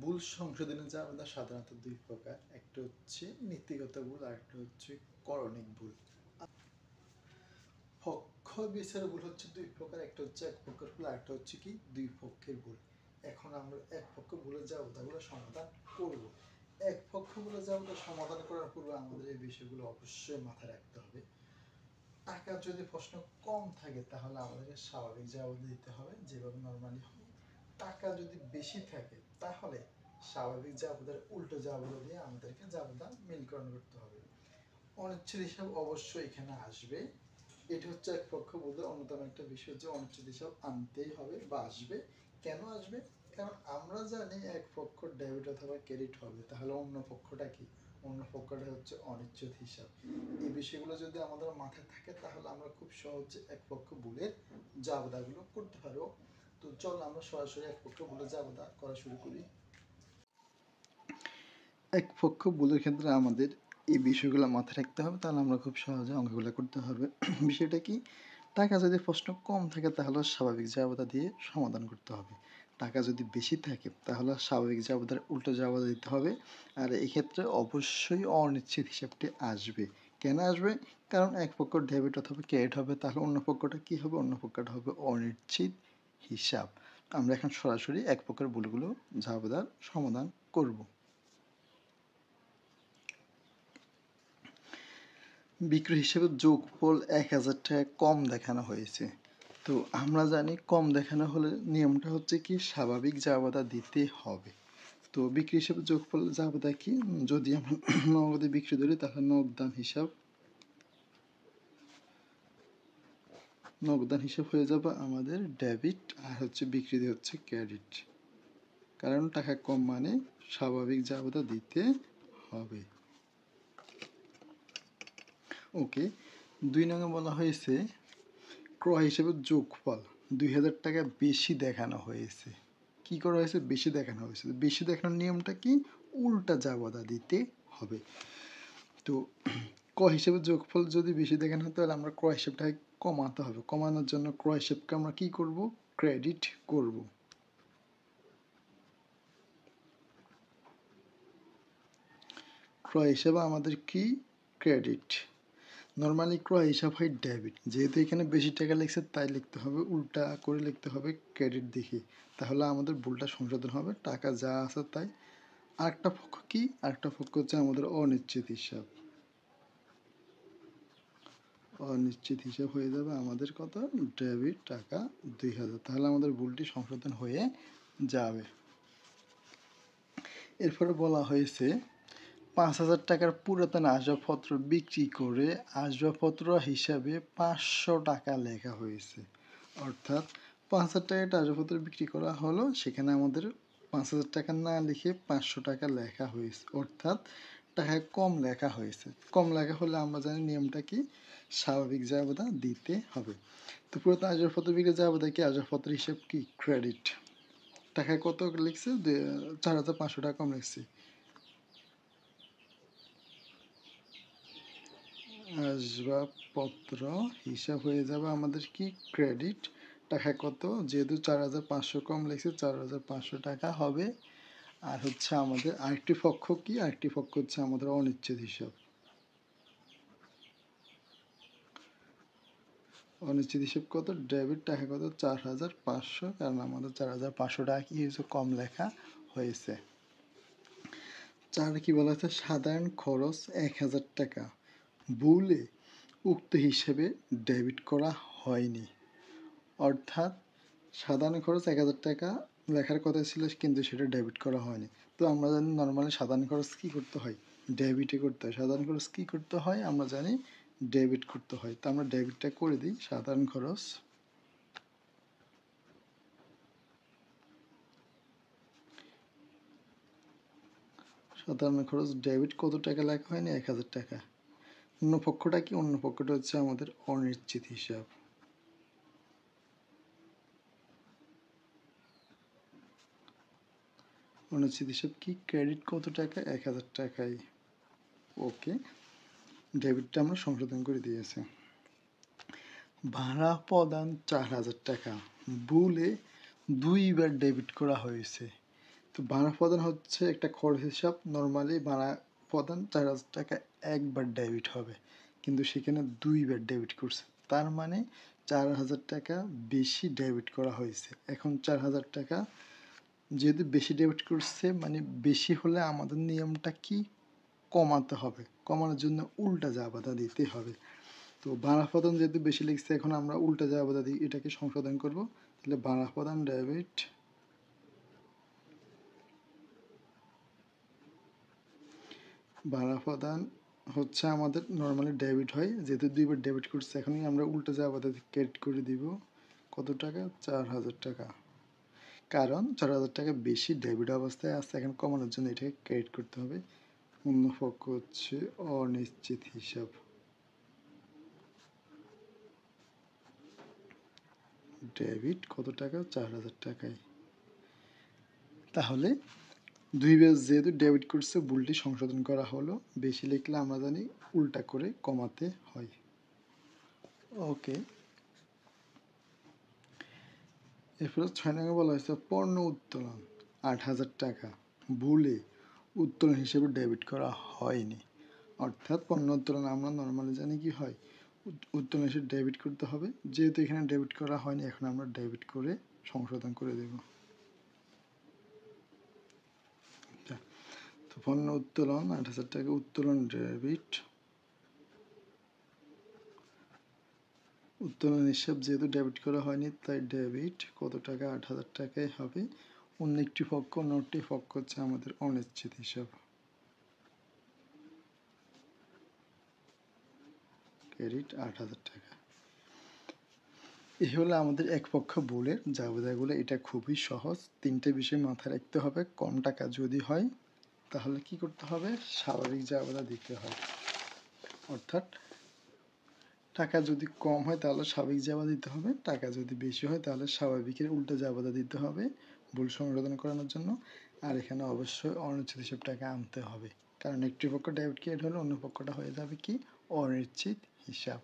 ভুল সংশোধনের জাবেদা সাধারণত দুই প্রকার, একটা হচ্ছে নীতিগত ভুল আর একটা হচ্ছে করণিক ভুল। পক্ষ বিচার ভুল হচ্ছে দুই প্রকার, একটা হচ্ছে এক পক্ষের ভুল আর একটা হচ্ছে কি দুই পক্ষের ভুল। এখন আমরা এক পক্ষ ভুলের জাবেদাগুলো সমাধান করব। এক পক্ষ ভুলের জাবেদা সমাধান করার পূর্বে আমাদের এই বিষয়গুলো অবশ্যই মাথায় রাখতে হবে। টাকার যদি প্রশ্ন কম থাকে তাহলে আমাদেরকে স্বাভাবিক জাবেদা দিতে হবে যেভাবে নর্মালি হয়। টাকা যদি বেশি থাকে তাহলে স্বাভাবিক জাবেদার উল্টো জাবেদা দিয়ে আমাদেরকে জাবেদা মিলকরণ করতে হবে। অনুচ্ছেদ হিসাব অবশ্যই এখানে আসবে। এটা হচ্ছে এক পক্ষ বোধের অন্যতম একটা বিষয় যে অনুচ্ছেদ হিসাব আনতেই হবে বা আসবে। কেন আসবে? কারণ আমরা জানি এক পক্ষ ডেবিট অথবা ক্রেডিট হবে, তাহলে অন্য পক্ষটা কি? অন্য পক্ষটা হচ্ছে অনিশ্চিত হিসাব। এই বিষয়গুলো যদি আমাদের মাথায় থাকে তাহলে আমরা খুব সহজে এক পক্ষ ভুলের জাবেদাগুলো করতে পারবো। তো চল আমরা সরাসরি এক পক্ষ ভুলের জাবেদা করা শুরু করি। এক পক্ষ ভুলের ক্ষেত্রে আমাদের এই বিষয়গুলো মাথায় রাখতে হবে, তাহলে আমরা খুব সহজে অঙ্কগুলো করতে পারবে। বিষয়টা কি? টাকা যদি প্রশ্ন কম থাকে তাহলে স্বাভাবিক জাবেদা দিয়ে সমাধান করতে হবে। টাকা যদি বেশি থাকে তাহলে স্বাভাবিক জাবেদার উল্টো জাবেদা দিতে হবে। আর এক্ষেত্রে অবশ্যই অনিশ্চিত হিসাবটি আসবে। কেন আসবে? কারণ এক পক্ষ ডেবিট অথবা ক্রেডিট হবে, তাহলে অন্য পক্ষটা কি হবে? অন্য পক্ষটা হবে অনিশ্চিত হিসাব। আমরা এখন সরাসরি এক পক্ষের ভুলগুলো জাবেদার সমাধান করব। বিক্রয় হিসেবে যোগফল 1000 টাকা কম দেখানো হয়েছে। তো আমরা জানি কম দেখানো হলে নিয়মটা হচ্ছে কি স্বাভাবিক জাবেদা দিতে হবে। তো বিক্রি হিসেবে যোগফল জাবেদা কি? যদি আমরা নগদে বিক্রি ধরি তাহলে নগদান হিসাব হয়ে যাবে আমাদের ডেবিট, আর হচ্ছে বিক্রিতে হচ্ছে ক্রেডিট। কারণ টাকা কম মানে স্বাভাবিক জাবেদা দিতে হবে। ওকে, 2 নং বলা হয়েছে ক্রয় হিসেবে যোগফল 2000 টাকা বেশি দেখানো হয়েছে। কি করা হয়েছে? বেশি দেখানো হয়েছে। বেশি দেখানোর নিয়মটা কি? উল্টা জাবেদা দিতে হবে। তো ক্রয় হিসেবে যোগফল যদি বেশি দেখানো হয় তাহলে আমরা ক্রয় হিসেবটাকে কমাতে হবে। কমানোর জন্য ক্রয় হিসেবকে আমরা কি করব? ক্রেডিট করব। ক্রয় হিসেবে আমাদের কি? ক্রেডিট। নর্মালি ক্রয় হিসাব হয় ডেবিট, যেহেতু এখানে বেশি টাকা লিখছে তাই লিখতে হবে উল্টা করে লিখতে হবে ক্রেডিট দেখে, তাহলে আমাদের ভুলটা সংশোধন হবে। টাকা যা আছে তাই। আরেকটা পক্ষ কি? আরেকটা পক্ষ হচ্ছে আমাদের অনিশ্চিত হিসাব। অনিশ্চিত হিসাব হয়ে যাবে আমাদের কত? ডেবিট টাকা 2000। তাহলে আমাদের ভুলটি সংশোধন হয়ে যাবে। এরপরে বলা হয়েছে 5000 টাকার পুরাতন আসবাবপত্র বিক্রি করে আসবাবপত্র হিসাবে 500 টাকা লেখা হয়েছে। অর্থাৎ 5000 টাকা একটা আসবাবপত্র বিক্রি করা হলো, সেখানে আমাদের 5000 টাকা না লিখে 500 টাকা লেখা হয়েছে। অর্থাৎ টাকা কম লেখা হয়েছে। কম লেখা হলে আমরা জানি নিয়মটা কি? স্বাভাবিক জাবেদা দিতে হবে। তো পুরাতন আসবাবপত্র বিক্রি জাবেদা কি? আসবাবপত্র হিসাব কি? ক্রেডিট। টাকা কত লিখছে? 4500 টাকা কম লিখছে। আসবাবপত্র হিসাব হয়ে যাবে আমাদের কি? ক্রেডিট। টাকা কত? যেহেতু 4500 কম লিখছে 4500 টাকা হবে। আর হচ্ছে আমাদের আরেকটি পক্ষ কি? আরেকটি পক্ষ হচ্ছে আমাদের অনিশ্চিত হিসাব। অনিশ্চিত হিসাব কত? ডেবিট। টাকা কত? 4500, কারণ আমাদের 4500 টাকা কি হয়েছে? কম লেখা হয়েছে। কি বলা হচ্ছে? সাধারণ খরচ 1000 টাকা ভুলে উক্ত হিসেবে ডেবিট করা হয়নি। অর্থাৎ সাধারণ খরচ 1000 টাকা লেখার কথা ছিল কিন্তু সেটা ডেবিট করা হয়নি। তো আমরা জানি নর্মালি সাধারণ খরচ কি করতে হয়? ডেবিটে করতে হয়। সাধারণ খরচ কি করতে হয়? আমরা জানি ডেবিট করতে হয়। তো আমরা ডেবিটটা করে দিই। সাধারণ খরচ ডেবিট কত টাকা লেখা হয়নি? 1000 টাকা। অন্য পক্ষটা কি? অন্য পক্ষটা হচ্ছে আমাদের অনিশ্চিত হিসাব। অনিশ্চিত হিসাব কি? ক্রেডিট কত টাকা? 1000 টাকাই। ওকে, ডেবিটটা আমরা সংশোধন করে দিয়েছি। ভাড়া প্রদান 4000 টাকা ভুলে 2বার ডেবিট করা হয়েছে। তো ভাড়া প্রদান হচ্ছে একটা খরচ হিসাব। নর্মালি ভাড়া প্রদান 4,000 টাকা একবার ডেবিট হবে, কিন্তু সেখানে 2বার ডেবিট করছে, তার মানে 4,000 টাকা বেশি ডেবিট করা হয়েছে। এখন 4,000 টাকা যেহেতু বেশি ডেবিট করছে, মানে বেশি হলে আমাদের নিয়মটা কি, কমাতে হবে। কমানোর জন্য উল্টা জাবেদা দিতে হবে। তো ভাড়া প্রদান যেহেতু বেশি লিখছে, এখন আমরা উল্টা জাবেদা দিই, এটাকে সংশোধন করব। তাহলে ভাড়া প্রদান ডেবিট, ভাড়া প্রদান হচ্ছে আমাদের নর্মালি ডেবিট হয়, যেহেতু 2বার ডেবিট করছে, এখনই আমরা উল্টা জাবেদা ক্রেডিট করে দিব। কত টাকা? 4,000 টাকা। কারণ 4,000 টাকা বেশি ডেবিট অবস্থায় আছে, এখন কমানোর জন্য এটাকে ক্রেডিট করতে হবে। অন্য পক্ষ হচ্ছে অনিশ্চিত হিসাব, ডেবিট কত টাকা? 4,000 টাকায়। তাহলে 2বার যেহেতু ডেবিট করছে, ভুলটি সংশোধন করা হলো। বেশি লিখলে আমরা জানি উল্টা করে কমাতে হয়। ওকে, এরপরে 6 নম্বরে বলা হয়েছে পণ্য উত্তোলন 8,000 টাকা ভুলে উত্তোলন হিসেবে ডেবিট করা হয়নি। অর্থাৎ পণ্য উত্তোলন আমরা নর্মালি জানি কি হয়, উত্তোলন হিসেবে ডেবিট করতে হবে। যেহেতু এখানে ডেবিট করা হয়নি, এখন আমরা ডেবিট করে সংশোধন করে দেব। তো পণ্য উত্তোলন 8,000 টাকা, উত্তোলন ডেবিট, উত্তোলন হিসাব যেহেতু ডেবিট করা হয়নি তাই ডেবিট কত টাকা? 8,000 টাকায় হবে। অন্য একটি পক্ষ, অন্য একটি পক্ষ হচ্ছে আমাদের অনিশ্চিত হিসাব, ক্রেডিট 8,000 টাকা। এই হলো আমাদের এক পক্ষ ভুলের জাবেদাগুলো। এটা খুবই সহজ। 3টে বিষয় মাথায় রাখতে হবে। কম টাকা যদি হয় তাহলে কি করতে হবে? স্বাভাবিক জাবেদা দিতে হয়। অর্থাৎ টাকা যদি কম হয় তাহলে স্বাভাবিক জাবেদা দিতে হবে, টাকা যদি বেশি হয় তাহলে স্বাভাবিকের উল্টো জাবেদা দিতে হবে ভুল সংশোধন করানোর জন্য। আর এখানে অবশ্যই অনিশ্চিত হিসাব টাকা আনতে হবে, কারণ একটি পক্ষ ডেবিট ক্রেডিট হলে অন্য পক্ষটা হয়ে যাবে কি? অনিশ্চিত হিসাব।